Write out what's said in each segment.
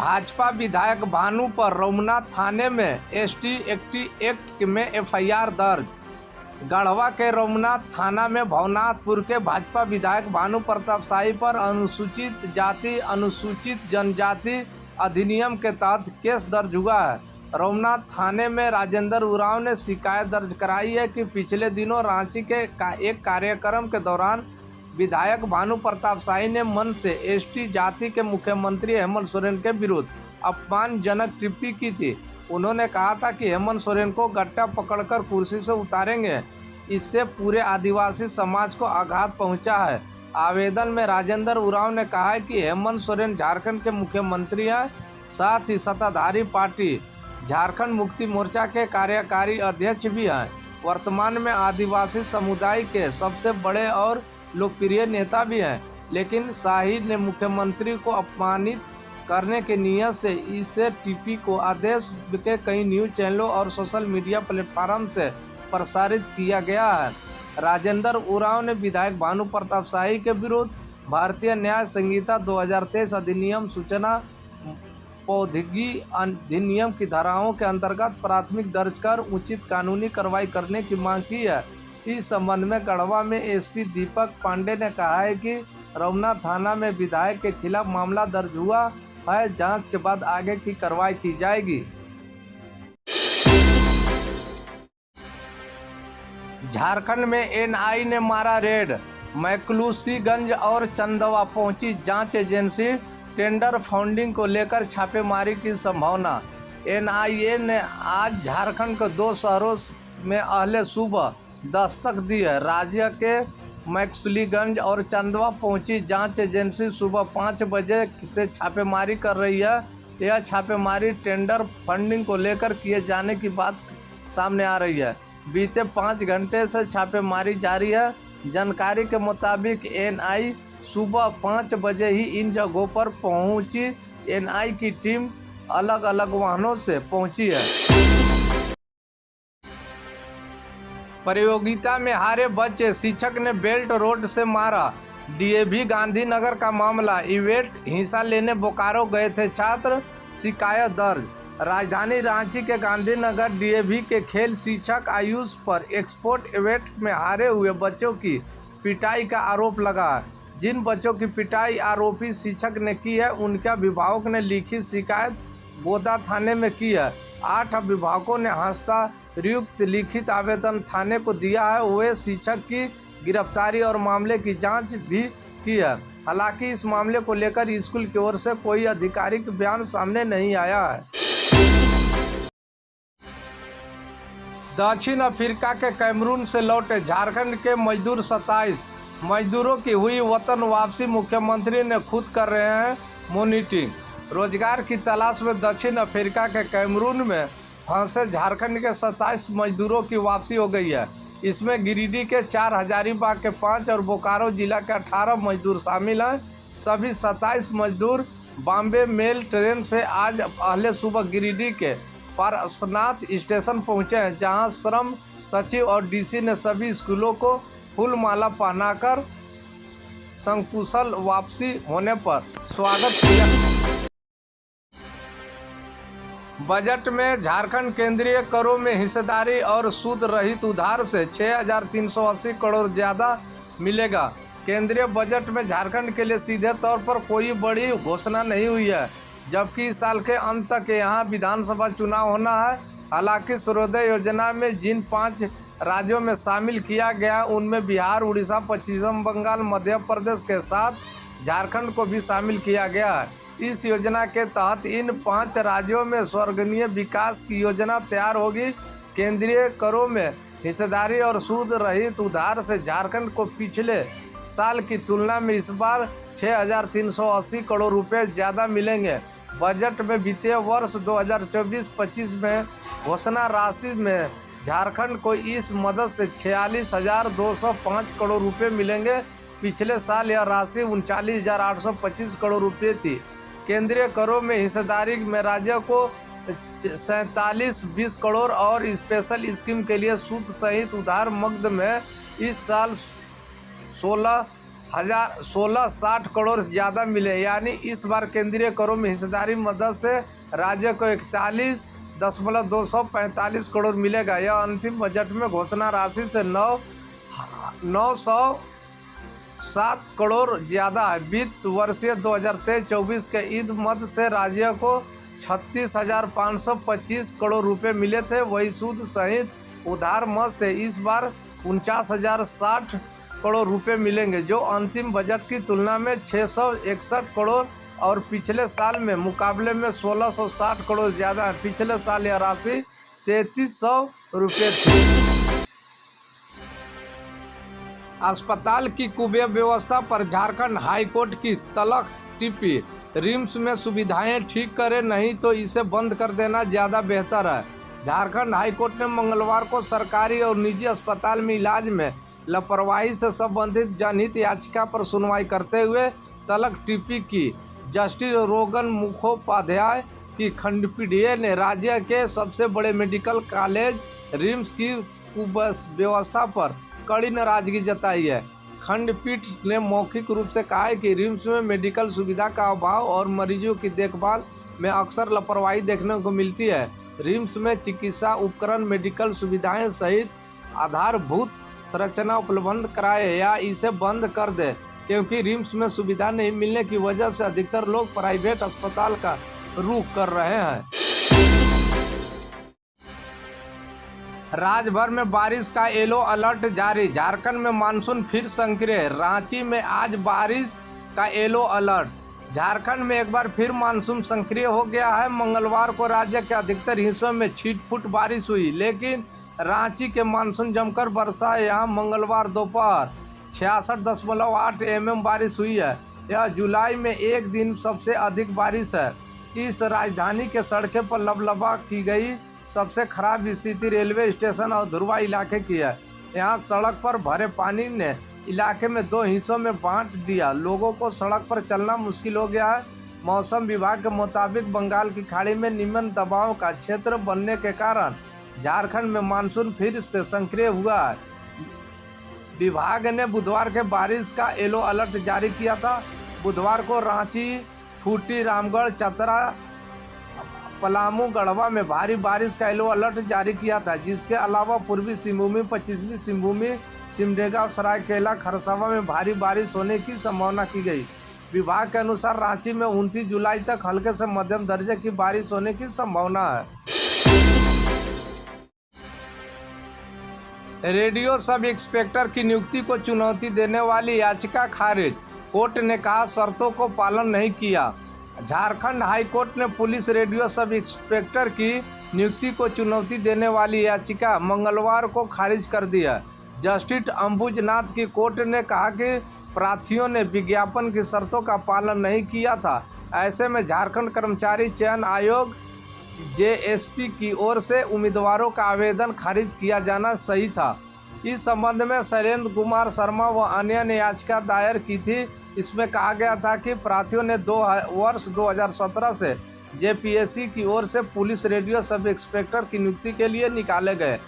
भाजपा विधायक भानु पर रमना थाने में एसटी एक्ट में एफआईआर दर्ज। गढ़वा के रमना थाना में भवनाथपुर के भाजपा विधायक भानु प्रताप शाही पर अनुसूचित जाति अनुसूचित जनजाति अधिनियम के तहत केस दर्ज हुआ है। रमना थाने में राजेंद्र उरांव ने शिकायत दर्ज कराई है कि पिछले दिनों रांची के एक कार्यक्रम के दौरान विधायक भानु प्रताप शाही ने मन से एसटी जाति के मुख्यमंत्री हेमंत सोरेन के विरुद्ध अपमानजनक टिप्पणी की थी। उन्होंने कहा था कि हेमंत सोरेन को गट्टा पकड़कर कुर्सी से उतारेंगे। इससे पूरे आदिवासी समाज को आघात पहुंचा है। आवेदन में राजेंद्र उरांव ने कहा है कि हेमंत सोरेन झारखंड के मुख्यमंत्री हैं, साथ ही सत्ताधारी पार्टी झारखंड मुक्ति मोर्चा के कार्यकारी अध्यक्ष भी हैं। वर्तमान में आदिवासी समुदाय के सबसे बड़े और लोकप्रिय नेता भी हैं, लेकिन शाही ने मुख्यमंत्री को अपमानित करने के नियत से इसे टीपी को आदेश के कई न्यूज़ चैनलों और सोशल मीडिया प्लेटफॉर्म से प्रसारित किया गया है। राजेंद्र उरांव ने विधायक भानु प्रताप शाही के विरुद्ध भारतीय न्याय संहिता 2023 अधिनियम सूचना प्रौद्योगिकी अधिनियम की धाराओं के अंतर्गत प्राथमिक दर्ज कर उचित कानूनी कार्रवाई करने की मांग की है। इस संबंध में गढ़वा में एसपी दीपक पांडे ने कहा है कि रमना थाना में विधायक के खिलाफ मामला दर्ज हुआ है। जांच के बाद आगे की कार्रवाई की जाएगी। झारखंड में एनआई ने मारा रेड। मैकलूसीगंज और चंदवा पहुंची जांच एजेंसी। टेंडर फंडिंग को लेकर छापेमारी की संभावना। एनआईए ने आज झारखंड के 2 शहरों में अहले सुबह दस्तक दी है। राज्य के मैकलूसीगंज और चंदवा पहुंची जांच एजेंसी सुबह 5 बजे से छापेमारी कर रही है। यह छापेमारी टेंडर फंडिंग को लेकर किए जाने की बात सामने आ रही है। बीते 5 घंटे से छापेमारी जारी है। जानकारी के मुताबिक एनआई सुबह 5 बजे ही इन जगहों पर पहुंची। एनआई की टीम अलग अलग वाहनों से पहुंची है। प्रतियोगिता में हारे बच्चे शिक्षक ने बेल्ट रोड से मारा। डीएवी गांधीनगर का मामला। इवेंट हिस्सा लेने बोकारो गए थे छात्र, शिकायत दर्ज। राजधानी रांची के गांधीनगर डीएवी के खेल शिक्षक आयुष पर एक्सपोर्ट इवेंट में हारे हुए बच्चों की पिटाई का आरोप लगा। जिन बच्चों की पिटाई आरोपी शिक्षक ने की है, उनके अभिभावक ने लिखित शिकायत बोदा थाने में की है। 8 अभिभावकों ने हस्ताक्षरयुक्त लिखित आवेदन थाने को दिया है। वे शिक्षक की गिरफ्तारी और मामले की जांच भी की है। हालांकि इस मामले को लेकर स्कूल की ओर से कोई आधिकारिक बयान सामने नहीं आया है। दक्षिण अफ्रीका के कैमरून से लौटे झारखंड के मजदूर 27 मजदूरों की हुई वतन वापसी। मुख्यमंत्री ने खुद कर रहे हैं मॉनिटरिंग। रोजगार की तलाश में दक्षिण अफ्रीका के कैमरून में फंसे झारखंड के 27 मजदूरों की वापसी हो गई है। इसमें गिरिडीह के 4, हजारीबाग के 5 और बोकारो जिला के 18 मजदूर शामिल हैं। सभी 27 मजदूर बॉम्बे मेल ट्रेन से आज पहले सुबह गिरिडीह के पारसनाथ स्टेशन पहुंचे हैं, जहां श्रम सचिव और डीसी ने सभी स्कूलों को फूल माला पहनाकर संकुशल वापसी होने पर स्वागत किया। बजट में झारखंड केंद्रीय करों में हिस्सेदारी और सूद रहित उधार से 6,380 करोड़ ज़्यादा मिलेगा। केंद्रीय बजट में झारखंड के लिए सीधे तौर पर कोई बड़ी घोषणा नहीं हुई है, जबकि इस साल के अंत तक यहाँ विधानसभा चुनाव होना है। हालांकि सूर्योदय योजना में जिन 5 राज्यों में शामिल किया गया, उनमें बिहार, उड़ीसा, पश्चिम बंगाल, मध्य प्रदेश के साथ झारखंड को भी शामिल किया गया है। इस योजना के तहत इन 5 राज्यों में स्वर्गीय विकास की योजना तैयार होगी। केंद्रीय करों में हिस्सेदारी और सूद रहित उधार से झारखंड को पिछले साल की तुलना में इस बार 6,380 करोड़ रुपए ज़्यादा मिलेंगे। बजट में वित्तीय वर्ष 2024-25 में घोषणा राशि में झारखंड को इस मदद से 46,205 करोड़ रुपए मिलेंगे। पिछले साल यह राशि 39,825 करोड़ रुपए थी। केंद्रीय करों में हिस्सेदारी में राज्य को 4720 करोड़ और स्पेशल स्कीम के लिए सूद सहित उधार मद में इस साल 16 1660 ज़्यादा मिले। यानी इस बार केंद्रीय करों में हिस्सेदारी मदद से राज्य को 41,245 करोड़ मिलेगा। यह अंतिम बजट में घोषणा राशि से 907 करोड़ ज़्यादा है। वित्त वर्षीय 2023-24 के ईद मद से राज्य को 36,525 करोड़ रुपए मिले थे। वही सूद सहित उधार मद से इस बार 49,060 करोड़ रुपए मिलेंगे, जो अंतिम बजट की तुलना में 661 करोड़ और पिछले साल में मुकाबले में 1660 करोड़ ज़्यादा है। पिछले साल यह राशि 3300 रुपये थी। अस्पताल की कुव्यवस्था पर झारखंड हाईकोर्ट की तलख टिप्पी। रिम्स में सुविधाएं ठीक करें, नहीं तो इसे बंद कर देना ज़्यादा बेहतर है। झारखंड हाईकोर्ट ने मंगलवार को सरकारी और निजी अस्पताल में इलाज में लापरवाही से संबंधित जनहित याचिका पर सुनवाई करते हुए तलख टिप्पी की। जस्टिस रोगन मुखोपाध्याय की खंडपीठ ने राज्य के सबसे बड़े मेडिकल कॉलेज रिम्स की व्यवस्था पर कड़ी नाराजगी जताई है। खंडपीठ ने मौखिक रूप से कहा है कि रिम्स में मेडिकल सुविधा का अभाव और मरीजों की देखभाल में अक्सर लापरवाही देखने को मिलती है। रिम्स में चिकित्सा उपकरण, मेडिकल सुविधाएं सहित आधारभूत संरचना उपलब्ध कराए या इसे बंद कर दे, क्योंकि रिम्स में सुविधा नहीं मिलने की वजह से अधिकतर लोग प्राइवेट अस्पताल का रुख कर रहे हैं। राज्य भर में बारिश का येलो अलर्ट जारी। झारखंड में मानसून फिर सक्रिय। रांची में आज बारिश का येलो अलर्ट। झारखंड में एक बार फिर मानसून सक्रिय हो गया है। मंगलवार को राज्य के अधिकतर हिस्सों में छींट-फूट बारिश हुई, लेकिन रांची के मानसून जमकर बरसा। यहाँ मंगलवार दोपहर 66.8 mm बारिश हुई है। यह जुलाई में एक दिन सबसे अधिक बारिश है। इस राजधानी के सड़कों पर लबलबा की गई। सबसे खराब स्थिति रेलवे स्टेशन और धुरवा इलाके की है। यहाँ सड़क पर भरे पानी ने इलाके में 2 हिस्सों में बांट दिया। लोगों को सड़क पर चलना मुश्किल हो गया है। मौसम विभाग के मुताबिक बंगाल की खाड़ी में निम्न दबाव का क्षेत्र बनने के कारण झारखंड में मानसून फिर से सक्रिय हुआ है। विभाग ने बुधवार के बारिश का येलो अलर्ट जारी किया था। बुधवार को रांची, खूंटी, रामगढ़, चतरा, पलामू, गढ़वा में भारी बारिश का येलो अलर्ट जारी किया था। जिसके अलावा पूर्वी सिंहभूमि, पश्चिमी सिंहभूमि, सिमडेगा, सरायकेला, खरसावा में भारी बारिश होने की संभावना की गई। विभाग के अनुसार रांची में 29 जुलाई तक हल्के से मध्यम दर्जे की बारिश होने की संभावना है। रेडियो सब इंस्पेक्टर की नियुक्ति को चुनौती देने वाली याचिका खारिज। कोर्ट ने कहा शर्तों को पालन नहीं किया। झारखंड हाईकोर्ट ने पुलिस रेडियो सब इंस्पेक्टर की नियुक्ति को चुनौती देने वाली याचिका मंगलवार को खारिज कर दिया। जस्टिस अंबुजनाथ की कोर्ट ने कहा कि प्रार्थियों ने विज्ञापन की शर्तों का पालन नहीं किया था। ऐसे में झारखंड कर्मचारी चयन आयोग जेएसपी की ओर से उम्मीदवारों का आवेदन खारिज किया जाना सही था। इस संबंध में शैलेंद्र कुमार शर्मा व अन्य ने याचिका दायर की थी। इसमें कहा गया था कि प्रार्थियों ने वर्ष 2017 से जेपीएससी की ओर से पुलिस रेडियो सब इंस्पेक्टर की नियुक्ति के लिए निकाले गए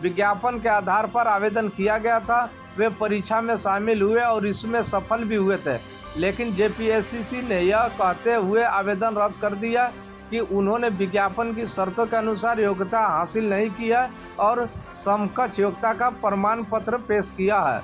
विज्ञापन के आधार पर आवेदन किया गया था। वे परीक्षा में शामिल हुए और इसमें सफल भी हुए थे, लेकिन जेपीएससी ने यह कहते हुए आवेदन रद्द कर दिया कि उन्होंने विज्ञापन की शर्तों के अनुसार योग्यता हासिल नहीं की है और समकक्ष योग्यता का प्रमाण पत्र पेश किया है।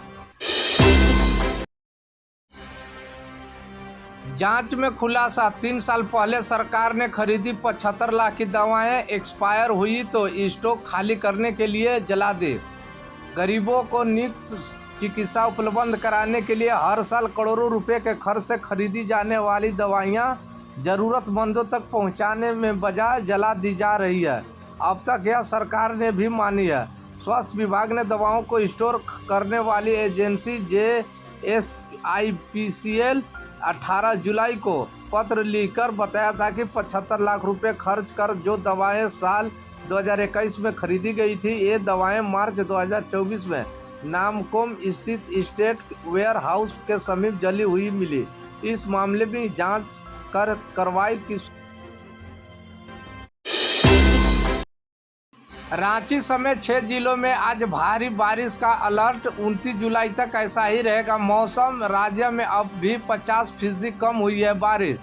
जांच में खुलासा। 3 साल पहले सरकार ने खरीदी 75 लाख की दवाएं एक्सपायर हुई तो स्टॉक खाली करने के लिए जला दी। गरीबों को नियुक्त चिकित्सा उपलब्ध कराने के लिए हर साल करोड़ों रुपए के खर्च से खरीदी जाने वाली दवाइयां जरूरतमंदों तक पहुंचाने में बजाय जला दी जा रही है। अब तक यह सरकार ने भी मानी है। स्वास्थ्य विभाग ने दवाओं को स्टोर करने वाली एजेंसी JSIPCL 18 जुलाई को पत्र लिखकर बताया था कि 75 लाख रुपए खर्च कर जो दवाएं साल 2021 में खरीदी गई थी, ये दवाएं मार्च 2024 में नामकोम स्थित स्टेट वेयर हाउस के समीप जली हुई मिली। इस मामले में जांच करवाई की रांची समेत 6 जिलों में आज भारी बारिश का अलर्ट। 29 जुलाई तक ऐसा ही रहेगा मौसम। राज्य में अब भी 50% कम हुई है बारिश।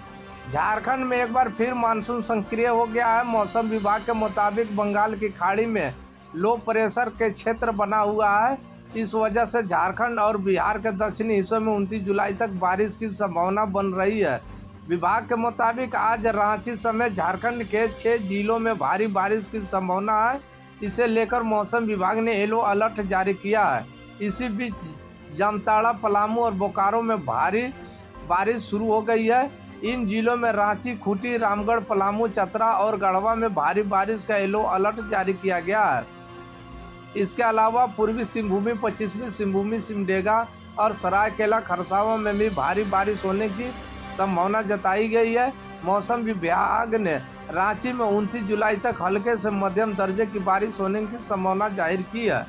झारखंड में एक बार फिर मानसून सक्रिय हो गया है। मौसम विभाग के मुताबिक बंगाल की खाड़ी में लो प्रेशर के क्षेत्र बना हुआ है। इस वजह से झारखंड और बिहार के दक्षिणी हिस्सों में 29 जुलाई तक बारिश की संभावना बन रही है। विभाग के मुताबिक आज रांची समेत झारखंड के 6 जिलों में भारी बारिश की संभावना है। इसे लेकर मौसम विभाग ने येलो अलर्ट जारी किया है। इसी बीच जामताड़ा, पलामू और बोकारो में भारी बारिश शुरू हो गई है। इन जिलों में रांची, खूंटी, रामगढ़, पलामू, चतरा और गढ़वा में भारी बारिश का येलो अलर्ट जारी किया गया है। इसके अलावा पूर्वी सिंहभूमि, पश्चिमी सिंहभूमि, सिमडेगा और सरायकेला खरसावां में भी भारी बारिश होने की संभावना जताई गई है। मौसम विभाग ने रांची में 29 जुलाई तक हल्के से मध्यम दर्जे की बारिश होने की संभावना जाहिर की है।